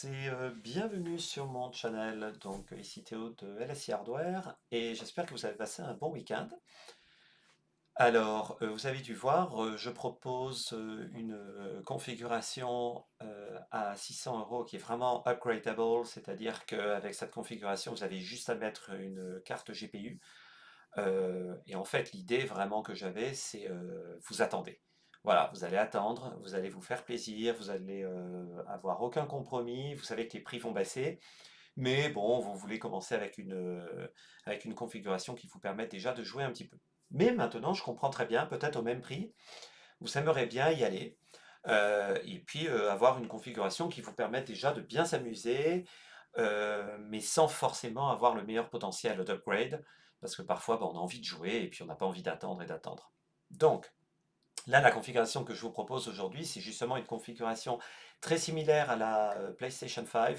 et bienvenue sur mon channel. Donc ici Théo de LSI Hardware et j'espère que vous avez passé un bon week-end. Alors, vous avez dû voir, je propose une configuration à 600 euros qui est vraiment upgradable, c'est-à-dire qu'avec cette configuration, vous avez juste à mettre une carte GPU. Et en fait, l'idée vraiment que j'avais, c'est vous attendez. Voilà, vous allez attendre, vous allez vous faire plaisir, vous allez avoir aucun compromis, vous savez que les prix vont baisser, mais bon, vous voulez commencer avec une configuration qui vous permette déjà de jouer un petit peu. Mais maintenant, je comprends très bien, peut-être au même prix, vous aimeriez bien y aller, et puis avoir une configuration qui vous permette déjà de bien s'amuser, mais sans forcément avoir le meilleur potentiel d'upgrade, parce que parfois bah, on a envie de jouer et puis on n'a pas envie d'attendre et d'attendre. Donc, là, la configuration que je vous propose aujourd'hui, c'est justement une configuration très similaire à la PlayStation 5.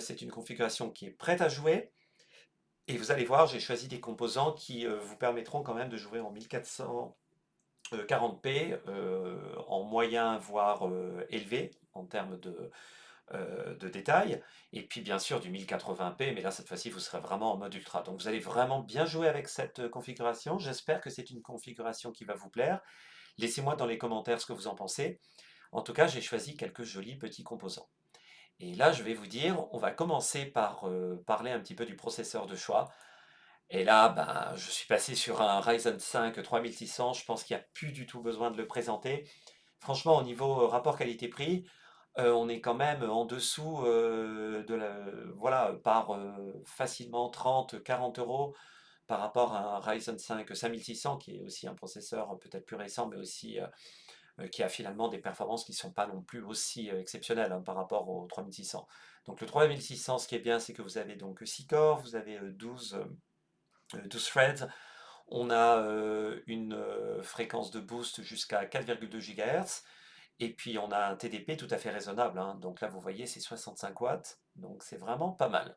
C'est une configuration qui est prête à jouer. Et vous allez voir, j'ai choisi des composants qui vous permettront quand même de jouer en 1440p, en moyen voire élevé en termes de détails. Et puis bien sûr du 1080p, mais là cette fois-ci vous serez vraiment en mode ultra. Donc vous allez vraiment bien jouer avec cette configuration. J'espère que c'est une configuration qui va vous plaire. Laissez-moi dans les commentaires ce que vous en pensez. En tout cas, j'ai choisi quelques jolis petits composants. Et là, je vais vous dire, on va commencer par parler un petit peu du processeur de choix. Et là, ben, je suis passé sur un Ryzen 5 3600, je pense qu'il n'y a plus du tout besoin de le présenter. Franchement, au niveau rapport qualité-prix, on est quand même en dessous voilà, par facilement 30-40 euros par rapport à un Ryzen 5 5600, qui est aussi un processeur peut-être plus récent, mais aussi qui a finalement des performances qui ne sont pas non plus aussi exceptionnelles hein, par rapport au 3600. Donc le 3600, ce qui est bien, c'est que vous avez donc 6 corps, vous avez 12 threads, on a une fréquence de boost jusqu'à 4,2 GHz, et puis on a un TDP tout à fait raisonnable, hein. Donc là vous voyez c'est 65 watts, donc c'est vraiment pas mal.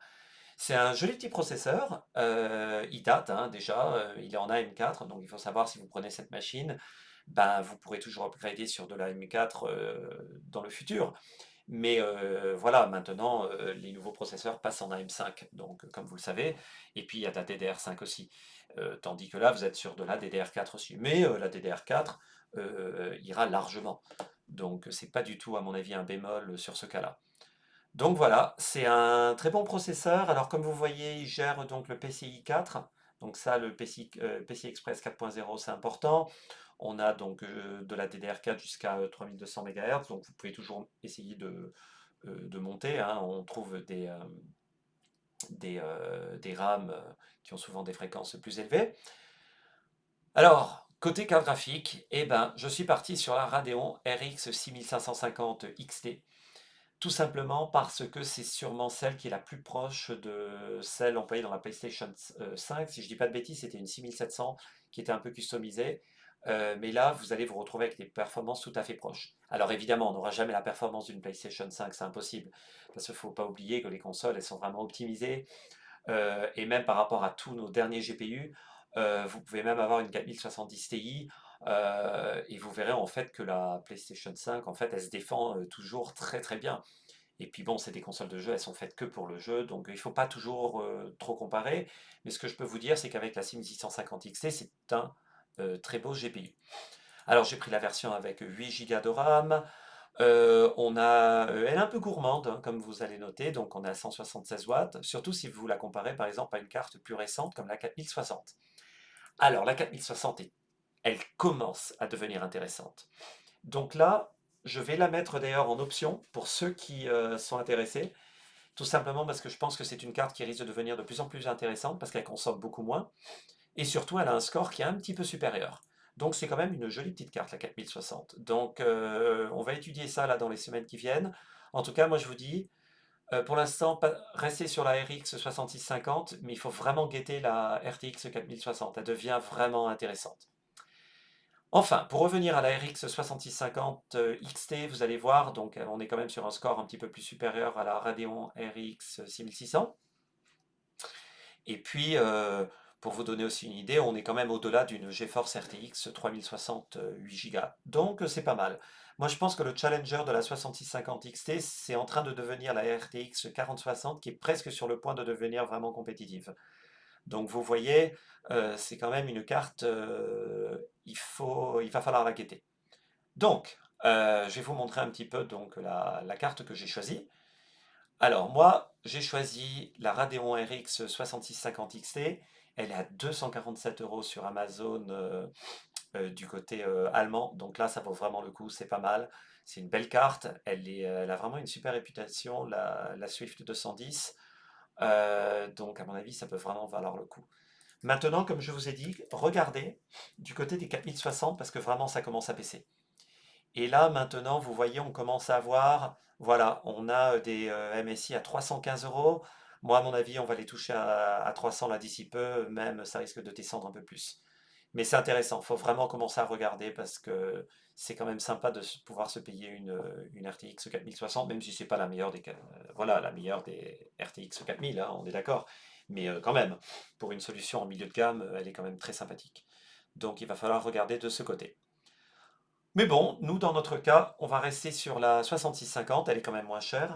C'est un joli petit processeur, il date hein, déjà, il est en AM4, donc il faut savoir si vous prenez cette machine, ben, vous pourrez toujours upgrader sur de la M4 dans le futur. Mais voilà, maintenant, les nouveaux processeurs passent en AM5, donc comme vous le savez, et puis il y a de la DDR5 aussi. Tandis que là, vous êtes sur de la DDR4 aussi. Mais la DDR4 ira largement. Donc c'est pas du tout, à mon avis, un bémol sur ce cas-là. Donc voilà, c'est un très bon processeur. Alors comme vous voyez, il gère donc le PCI 4. Donc ça, le PCI Express 4.0, c'est important. On a donc de la DDR4 jusqu'à 3200 MHz. Donc vous pouvez toujours essayer de monter, hein. On trouve des RAM qui ont souvent des fréquences plus élevées. Alors, côté carte graphique, eh ben, je suis parti sur la Radeon RX 6550 XT. Tout simplement parce que c'est sûrement celle qui est la plus proche de celle employée dans la PlayStation 5. Si je dis pas de bêtises, c'était une 6700 qui était un peu customisée. Mais là, vous allez vous retrouver avec des performances tout à fait proches. Alors évidemment, on n'aura jamais la performance d'une PlayStation 5, c'est impossible. Parce qu'il ne faut pas oublier que les consoles, elles sont vraiment optimisées. Et même par rapport à tous nos derniers GPU, vous pouvez même avoir une 4070 Ti. Et vous verrez en fait que la PlayStation 5, en fait, elle se défend toujours très très bien. Et puis bon, c'est des consoles de jeu, elles sont faites que pour le jeu, donc il ne faut pas toujours trop comparer. Mais ce que je peux vous dire, c'est qu'avec la 6650 XT, c'est un très beau GPU. Alors j'ai pris la version avec 8 Go de RAM. Elle est un peu gourmande, hein, comme vous allez noter, donc on est à 176 watts, surtout si vous la comparez par exemple à une carte plus récente comme la 4060. Alors la 4060, elle commence à devenir intéressante. Donc là, je vais la mettre d'ailleurs en option pour ceux qui sont intéressés, tout simplement parce que je pense que c'est une carte qui risque de devenir de plus en plus intéressante parce qu'elle consomme beaucoup moins et surtout elle a un score qui est un petit peu supérieur. Donc c'est quand même une jolie petite carte la 4060. Donc on va étudier ça là dans les semaines qui viennent. En tout cas, moi je vous dis, pour l'instant, restez sur la RX 6650, mais il faut vraiment guetter la RTX 4060. Elle devient vraiment intéressante. Enfin, pour revenir à la RX 6650 XT, vous allez voir, donc on est quand même sur un score un petit peu plus supérieur à la Radeon RX 6600. Et puis, pour vous donner aussi une idée, on est quand même au-delà d'une GeForce RTX 3060 8 Go. Donc c'est pas mal. Moi, je pense que le challenger de la 6650 XT, c'est en train de devenir la RTX 4060 qui est presque sur le point de devenir vraiment compétitive. Donc vous voyez, c'est quand même une carte, il va falloir la guetter. Donc, je vais vous montrer un petit peu donc, la carte que j'ai choisie. Alors moi, j'ai choisi la Radeon RX 6650 XT. Elle est à 247 euros sur Amazon du côté allemand. Donc là, ça vaut vraiment le coup, c'est pas mal. C'est une belle carte. Elle a vraiment une super réputation, la Swift 210. Donc à mon avis, ça peut vraiment valoir le coup. Maintenant, comme je vous ai dit, regardez du côté des 4060 parce que vraiment ça commence à baisser. Et là, maintenant, vous voyez, on commence à avoir, voilà, on a des MSI à 315 euros. Moi, à mon avis, on va les toucher à 300 là d'ici peu, même ça risque de descendre un peu plus. Mais c'est intéressant, il faut vraiment commencer à regarder parce que c'est quand même sympa de pouvoir se payer une RTX 4060, même si c'est pas la meilleure voilà, la meilleure des RTX 4000, hein, on est d'accord. Mais quand même, pour une solution en milieu de gamme, elle est quand même très sympathique. Donc il va falloir regarder de ce côté. Mais bon, nous, dans notre cas, on va rester sur la 6650, elle est quand même moins chère,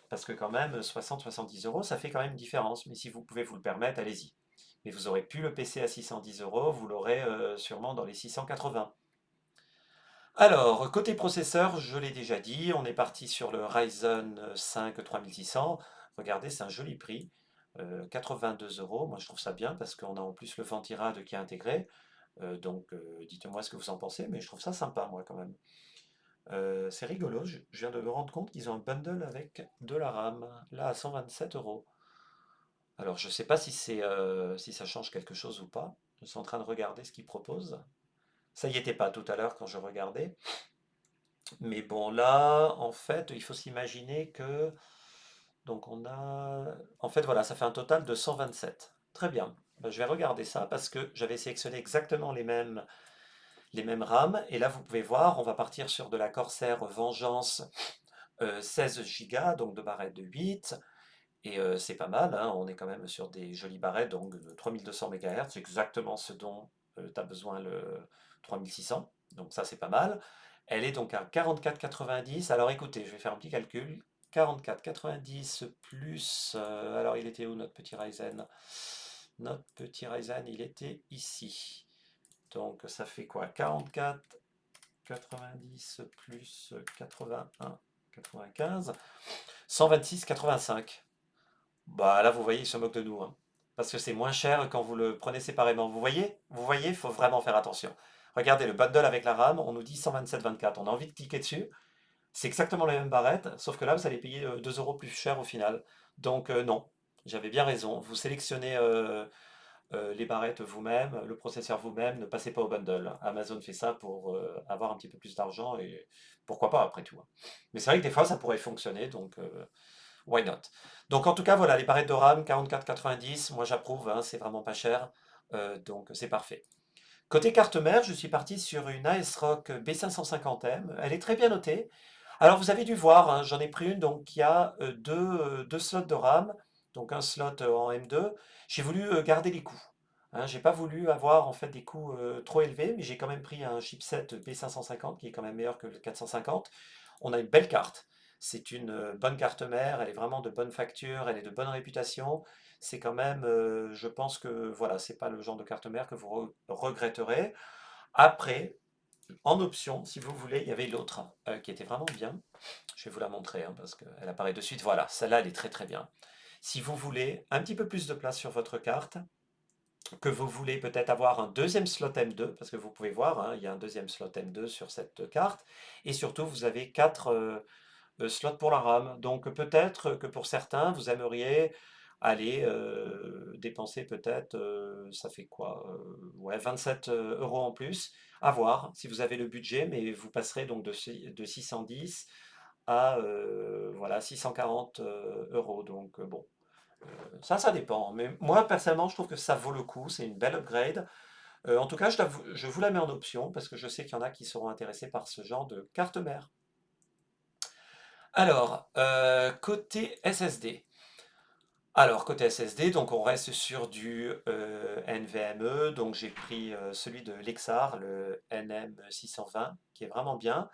parce que quand même, 60-70 euros, ça fait quand même une différence. Mais si vous pouvez vous le permettre, allez-y. Mais vous aurez plus le PC à 610 euros, vous l'aurez sûrement dans les 680. Alors, côté processeur, je l'ai déjà dit, on est parti sur le Ryzen 5 3600. Regardez, c'est un joli prix, 82 euros. Moi, je trouve ça bien parce qu'on a en plus le Ventirad qui est intégré. Donc, dites-moi ce que vous en pensez, mais je trouve ça sympa, moi, quand même. C'est rigolo, je viens de me rendre compte qu'ils ont un bundle avec de la RAM, là à 127 euros. Alors je sais pas si ça change quelque chose ou pas. Je suis en train de regarder ce qu'ils proposent. Ça y était pas tout à l'heure quand je regardais. Mais bon là, en fait, il faut s'imaginer que donc on a en fait voilà, ça fait un total de 127. Très bien. Ben, je vais regarder ça parce que j'avais sélectionné exactement les mêmes RAM et là vous pouvez voir, on va partir sur de la Corsair Vengeance 16 Go, donc de barrettes de 8, et c'est pas mal, hein, on est quand même sur des jolies barrettes, donc de 3200 MHz, c'est exactement ce dont tu as besoin le 3600, donc ça c'est pas mal. Elle est donc à 44,90, alors écoutez, je vais faire un petit calcul, 44,90 plus, alors il était où notre petit Ryzen? Notre petit Ryzen, il était ici. Donc ça fait quoi? 44,90 plus 81, 95, 126,85. Bah là, vous voyez, ils se moquent de nous, hein. Parce que c'est moins cher quand vous le prenez séparément. Vous voyez, il faut vraiment faire attention. Regardez, le bundle avec la RAM, on nous dit 127,24. On a envie de cliquer dessus. C'est exactement la même barrette, sauf que là, vous allez payer 2 euros plus cher au final. Donc non, j'avais bien raison. Vous sélectionnez les barrettes vous-même, le processeur vous-même, ne passez pas au bundle. Amazon fait ça pour avoir un petit peu plus d'argent et pourquoi pas après tout, hein. Mais c'est vrai que des fois, ça pourrait fonctionner, donc why not? Donc en tout cas, voilà, les barrettes de RAM 44,90, moi j'approuve, hein, c'est vraiment pas cher, donc c'est parfait. Côté carte mère, je suis parti sur une ASRock B550M, elle est très bien notée. Alors vous avez dû voir, hein, j'en ai pris une donc qui a deux slots de RAM, donc un slot en M2. J'ai voulu garder les coûts, hein, j'ai pas voulu avoir en fait des coûts trop élevés, mais j'ai quand même pris un chipset B550 qui est quand même meilleur que le 450. On a une belle carte. C'est une bonne carte mère, elle est vraiment de bonne facture, elle est de bonne réputation. C'est quand même, je pense que voilà, c'est pas le genre de carte mère que vous regretterez. Après, en option, si vous voulez, il y avait l'autre qui était vraiment bien. Je vais vous la montrer hein, parce qu'elle apparaît de suite. Voilà, celle-là, elle est très très bien. Si vous voulez un petit peu plus de place sur votre carte, que vous voulez peut-être avoir un deuxième slot M2, parce que vous pouvez voir, hein, il y a un deuxième slot M2 sur cette carte, et surtout vous avez quatre slots pour la RAM. Donc peut-être que pour certains, vous aimeriez aller dépenser peut-être, ça fait quoi? Ouais, 27 euros en plus, à voir si vous avez le budget, mais vous passerez donc de 610 à voilà, 640 euros. Donc bon, ça dépend. Mais moi, personnellement, je trouve que ça vaut le coup, c'est une belle upgrade. En tout cas, je vous la mets en option parce que je sais qu'il y en a qui seront intéressés par ce genre de carte mère. Alors, côté SSD. Alors, côté SSD, donc on reste sur du NVMe. Donc j'ai pris celui de Lexar, le NM620, qui est vraiment bien.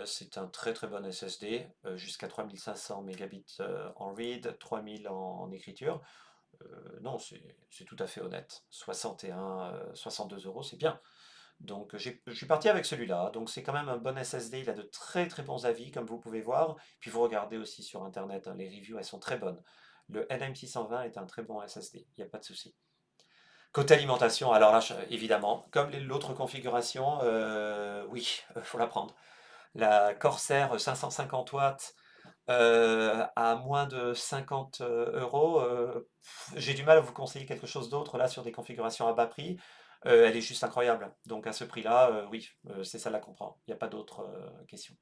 C'est un très très bon SSD, jusqu'à 3500 mégabits en read, 3000 en écriture. Non, c'est tout à fait honnête. 61, 62 euros, c'est bien. Donc je suis parti avec celui-là. Donc c'est quand même un bon SSD. Il a de très très bons avis, comme vous pouvez voir. Puis vous regardez aussi sur Internet, hein, les reviews, elles sont très bonnes. Le NM620 est un très bon SSD, il n'y a pas de souci. Côté alimentation, alors là, évidemment, comme l'autre configuration, oui, il faut la prendre. La Corsair 550 watts à moins de 50 euros, j'ai du mal à vous conseiller quelque chose d'autre là sur des configurations à bas prix. Elle est juste incroyable. Donc à ce prix-là, oui, c'est ça la comprend. Il n'y a pas d'autre question.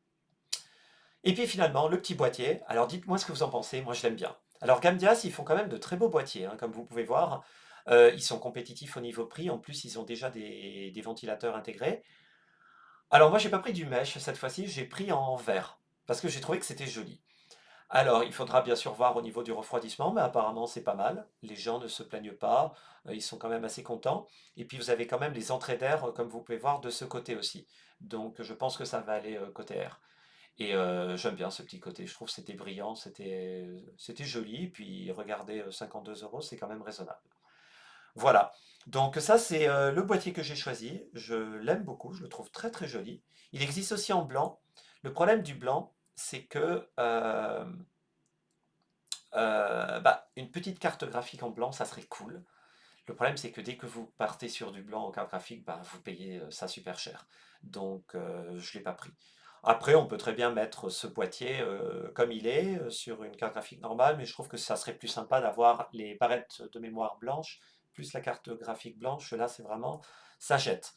Et puis finalement, le petit boîtier. Alors dites-moi ce que vous en pensez. Moi, je l'aime bien. Alors Gamdias, ils font quand même de très beaux boîtiers, hein, comme vous pouvez voir. Ils sont compétitifs au niveau prix. En plus, ils ont déjà des ventilateurs intégrés. Alors moi, j'ai pas pris du mesh cette fois-ci. J'ai pris en verre parce que j'ai trouvé que c'était joli. Alors, il faudra bien sûr voir au niveau du refroidissement, mais apparemment c'est pas mal. Les gens ne se plaignent pas, ils sont quand même assez contents. Et puis vous avez quand même les entrées d'air, comme vous pouvez voir, de ce côté aussi. Donc je pense que ça va aller côté air. Et j'aime bien ce petit côté, je trouve que c'était brillant, c'était joli. Puis regardez, 52 euros, c'est quand même raisonnable. Voilà. Donc ça c'est le boîtier que j'ai choisi. Je l'aime beaucoup, je le trouve très très joli. Il existe aussi en blanc. Le problème du blanc, c'est que bah, une petite carte graphique en blanc, ça serait cool. Le problème, c'est que dès que vous partez sur du blanc en carte graphique, bah, vous payez ça super cher. Donc, je ne l'ai pas pris. Après, on peut très bien mettre ce boîtier comme il est sur une carte graphique normale, mais je trouve que ça serait plus sympa d'avoir les barrettes de mémoire blanches plus la carte graphique blanche. Là, c'est vraiment, ça jette.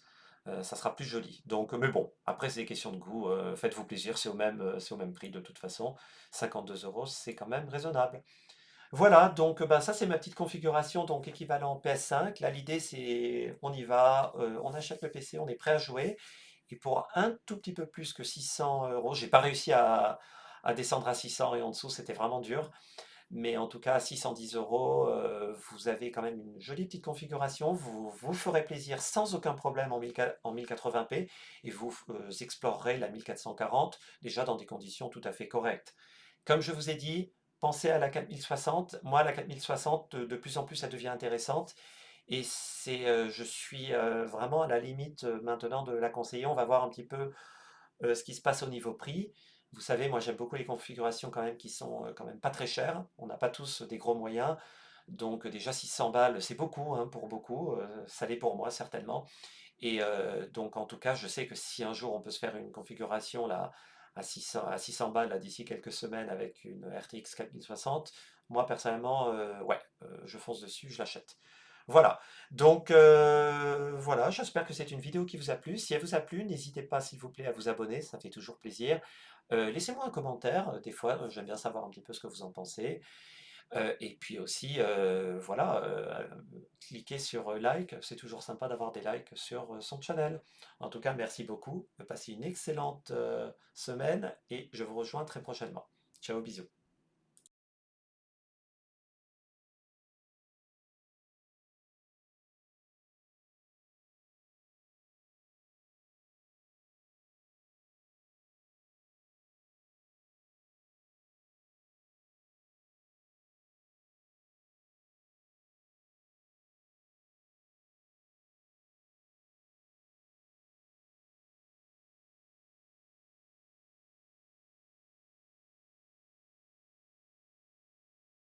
Ça sera plus joli. Donc, mais bon, après, c'est des questions de goût. Faites-vous plaisir, c'est au même prix de toute façon. 52 euros, c'est quand même raisonnable. Voilà, donc bah, ça c'est ma petite configuration, donc équivalent PS5. Là l'idée c'est on y va, on achète le PC, on est prêt à jouer. Et pour un tout petit peu plus que 600 euros, j'ai pas réussi à descendre à 600 et en dessous c'était vraiment dur. Mais en tout cas à 610 euros, vous avez quand même une jolie petite configuration. Vous vous ferez plaisir sans aucun problème en 1080p et vous explorerez la 1440 déjà dans des conditions tout à fait correctes. Comme je vous ai dit, pensez à la 4060. Moi, la 4060, de plus en plus, ça devient intéressante. Et je suis vraiment à la limite maintenant de la conseiller. On va voir un petit peu ce qui se passe au niveau prix. Vous savez, moi, j'aime beaucoup les configurations quand même qui sont quand même pas très chères. On n'a pas tous des gros moyens. Donc déjà 600 balles, c'est beaucoup hein, pour beaucoup. Ça l'est pour moi certainement. Et donc, en tout cas, je sais que si un jour on peut se faire une configuration là, à 600 balles là, d'ici quelques semaines avec une RTX 4060, moi personnellement, ouais, je fonce dessus, je l'achète. Voilà. Donc, voilà, j'espère que c'est une vidéo qui vous a plu. Si elle vous a plu, n'hésitez pas, s'il vous plaît, à vous abonner, ça fait toujours plaisir. Laissez-moi un commentaire, des fois, j'aime bien savoir un petit peu ce que vous en pensez. Et puis aussi, voilà, cliquez sur like, c'est toujours sympa d'avoir des likes sur son channel. En tout cas, merci beaucoup, passez une excellente semaine et je vous rejoins très prochainement. Ciao, bisous.